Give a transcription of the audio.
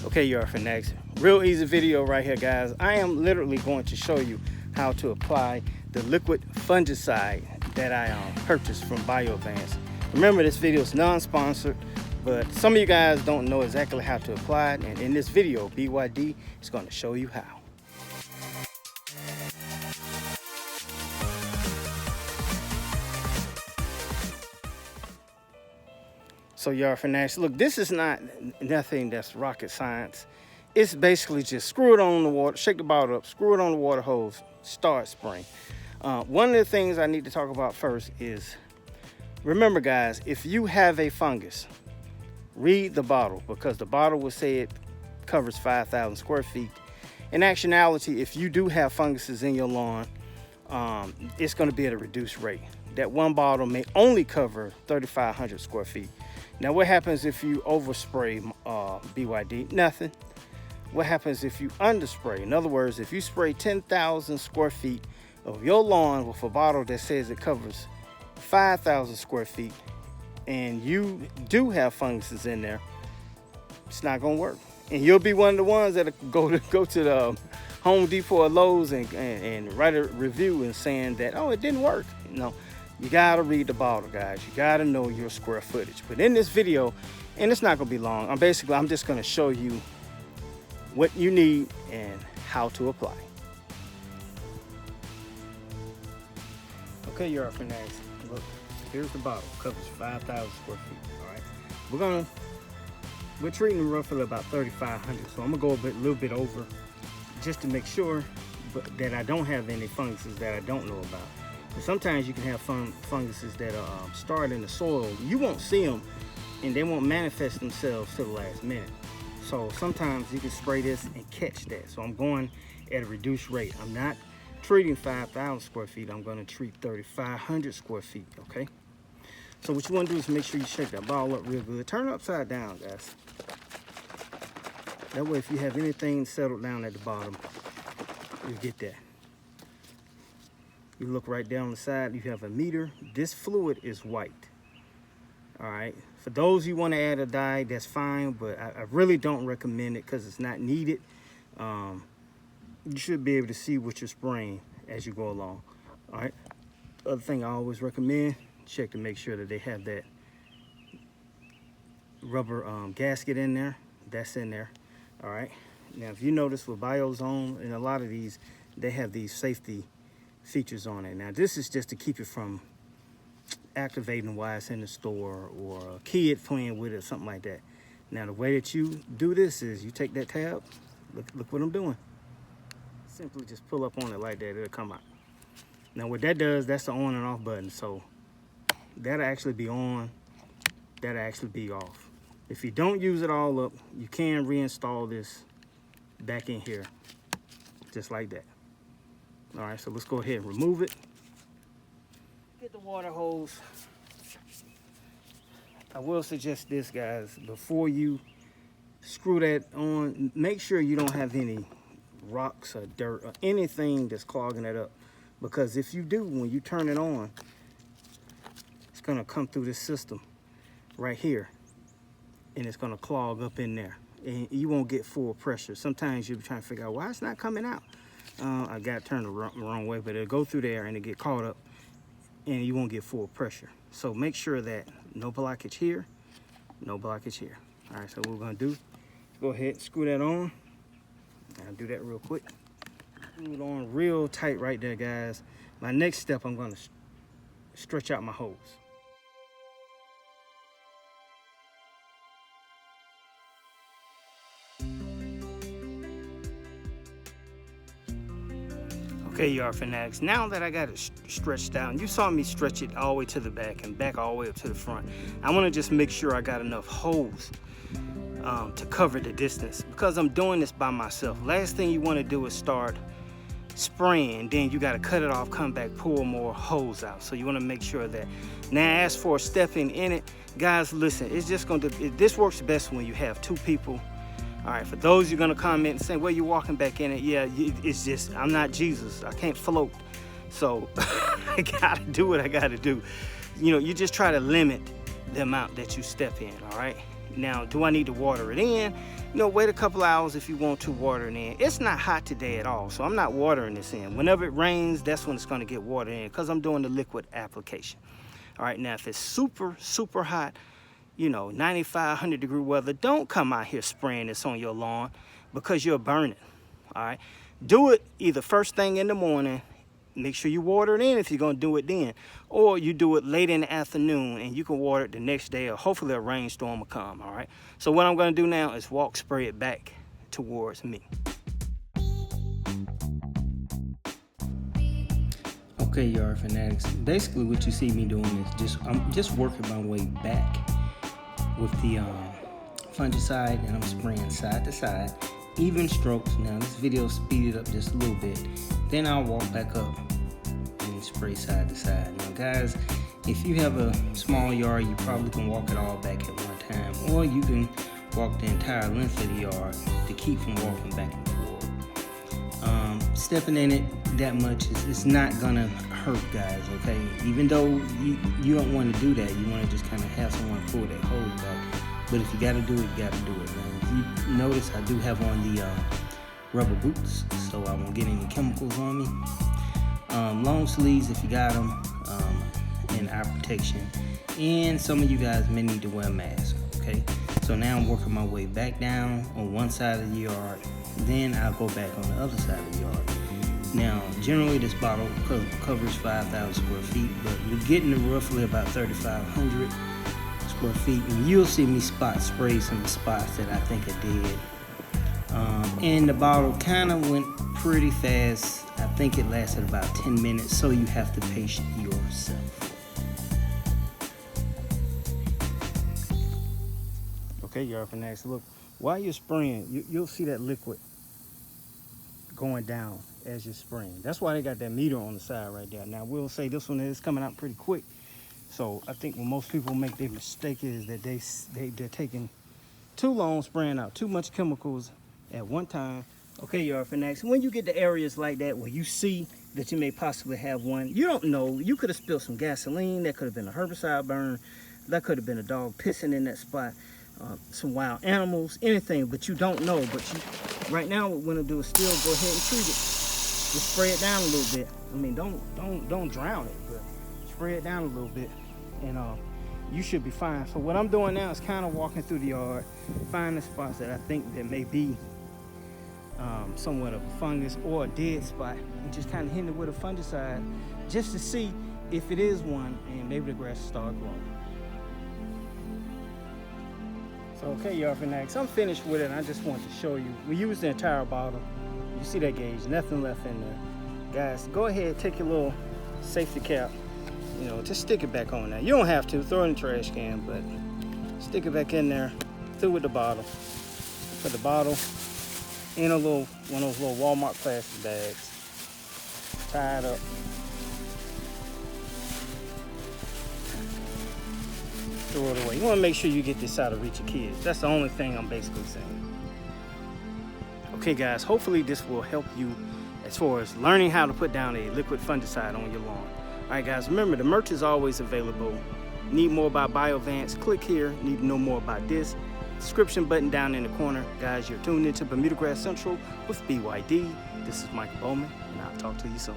Okay, you are for next. Real easy video right here, guys. I am literally going to show you how to apply the liquid fungicide that I purchased from BioAdvance. Remember, this video is non-sponsored, but some of you guys don't know exactly how to apply it, and in this video, BYD is going to show you how. So y'all fanatics, look, this is not nothing that's rocket science. It's basically just screw it on the water, shake the bottle up, screw it on the water hose, start spraying. One of the things I need to talk about first is, remember guys, if you have a fungus, read the bottle, because the bottle will say it covers 5,000 square feet. In actuality, if you do have funguses in your lawn, it's going to be at a reduced rate. That one bottle may only cover 3,500 square feet. Now, what happens if you overspray BYD? Nothing. What happens if you underspray? In other words, if you spray 10,000 square feet of your lawn with a bottle that says it covers 5,000 square feet, and you do have funguses in there, it's not going to work. And you'll be one of the ones that go to the Home Depot or Lowe's and write a review and saying that, oh, it didn't work. You know, you got to read the bottle, guys. You got to know your square footage. But in this video, and it's not going to be long, I'm just going to show you what you need and how to apply. Okay, you're up for next. Look, here's the bottle. Covers 5,000 square feet. All right. We're treating roughly about 3,500. So I'm gonna go a little bit over, just to make sure that I don't have any funguses that I don't know about. But sometimes you can have funguses that start in the soil. You won't see them, and they won't manifest themselves till the last minute. So sometimes you can spray this and catch that. So I'm going at a reduced rate. I'm not treating 5,000 square feet. I'm going to treat 3,500 square feet, okay? So what you want to do is make sure you shake that ball up real good. Turn it upside down, guys. That way, if you have anything settled down at the bottom, you get that. You look right down the side, you have a meter. This fluid is white. All right. For those you want to add a dye, that's fine, but I really don't recommend it because it's not needed. You should be able to see what you're spraying as you go along. All right. Other thing I always recommend, check to make sure that they have that rubber gasket in there. That's in there. All right. Now, if you notice with BioZone and a lot of these, they have these safety features on it. Now, this is just to keep it from activating while it's in the store or a kid playing with it or something like that. Now, the way that you do this is you take that tab. Look what I'm doing. Simply just pull up on it like that. It'll come out. Now, what that does, that's the on and off button. So that'll actually be on. That'll actually be off. If you don't use it all up, you can reinstall this back in here, just like that. All right, so let's go ahead and remove it. Get the water hose. I will suggest this, guys, before you screw that on, make sure you don't have any rocks or dirt or anything that's clogging it up. Because if you do, when you turn it on, it's gonna come through this system right here, and it's gonna clog up in there, and you won't get full pressure. Sometimes you'll be trying to figure out why it's not coming out. I got turned the wrong way, but it'll go through there and it'll get caught up, and you won't get full pressure. So make sure that no blockage here, no blockage here. All right, so what we're gonna do, go ahead and screw that on. I'll do that real quick. Screw it on real tight right there, guys. My next step, I'm gonna stretch out my hose. Okay, y'all fanatics, now that I got it stretched out, and you saw me stretch it all the way to the back and back all the way up to the front, I want to just make sure I got enough hose to cover the distance, because I'm doing this by myself. Last thing you want to do is start spraying, then you got to cut it off, come back, pull more hose out. So you want to make sure that. Now, as for stepping in it, guys, listen, it's just going to, this works best when you have two people. All right, for those you're gonna comment and say, well, you're walking back in it. Yeah, it's just, I'm not Jesus. I can't float. So I gotta do what I gotta do. You know, you just try to limit the amount that you step in, all right? Now, do I need to water it in? No, wait a couple hours if you want to water it in. It's not hot today at all, so I'm not watering this in. Whenever it rains, that's when it's going to get watered in, because I'm doing the liquid application. All right, now if it's super, super hot, you know, 95, 100 degree weather, don't come out here spraying this on your lawn, because you'll burn it. All right, do it either first thing in the morning. Make sure you water it in if you're going to do it then, or you do it late in the afternoon and you can water it the next day, or hopefully a rainstorm will come. All right, so what I'm going to do now is spray it back towards me. Okay, yard fanatics, basically what you see me doing is I'm just working my way back with the fungicide, and I'm spraying side to side, even strokes. Now this video speeded up just a little bit, then I'll walk back up and spray side to side. Now guys, if you have a small yard, you probably can walk it all back at one time, or you can walk the entire length of the yard to keep from walking back and forth. Stepping in it that much is not gonna hurt, guys, okay? Even though you don't want to do that, you want to just kind of have someone pull that hose back. But if you got to do it, you got to do it. Now, if you notice, I do have on the rubber boots, so I won't get any chemicals on me. Long sleeves if you got them, and eye protection. And some of you guys may need to wear a mask, okay? So now I'm working my way back down on one side of the yard, then I'll go back on the other side of the yard. Now, generally this bottle covers 5,000 square feet, but we're getting to roughly about 3,500 square feet, and you'll see me spray some spots that I think I did. And the bottle kind of went pretty fast. I think it lasted about 10 minutes, so you have to pace yourself. Okay, yard fanatics, look, while you're spraying, you'll see that liquid going down as you're spraying. That's why they got that meter on the side right there. Now, we'll say this one is coming out pretty quick. So I think when most people make their mistake is that they're taking too long spraying out too much chemicals at one time. Okay, yard fanatics, when you get to areas like that where you see that you may possibly have one, you don't know, you could have spilled some gasoline, that could have been a herbicide burn, that could have been a dog pissing in that spot, some wild animals, anything, but you don't know. But right now what we're gonna do is still go ahead and treat it. Just spray it down a little bit. I mean, don't drown it, but spray it down a little bit, and you should be fine. So what I'm doing now is kind of walking through the yard, finding spots that I think that may be somewhat of a fungus or a dead spot, and just kind of hitting it with a fungicide just to see if it is one, and maybe the grass will start growing. So okay, yard fanatics, I'm finished with it, and I just want to show you. We used the entire bottle. You see that gauge, nothing left in there. Guys, go ahead, take your little safety cap, you know, just stick it back on there. You don't have to, throw it in the trash can, but stick it back in there, through with the bottle. Put the bottle in one of those little Walmart plastic bags. Tie it up. Throw it away. You want to make sure you get this out of reach of kids. That's the only thing I'm basically saying. Okay guys, hopefully this will help you as far as learning how to put down a liquid fungicide on your lawn. Alright guys, remember the merch is always available. Need more about Biovance? Click here. Need to know more about this? Description button down in the corner. Guys, you're tuned into Bermuda Grass Central with BYD. This is Michael Bowman, and I'll talk to you soon.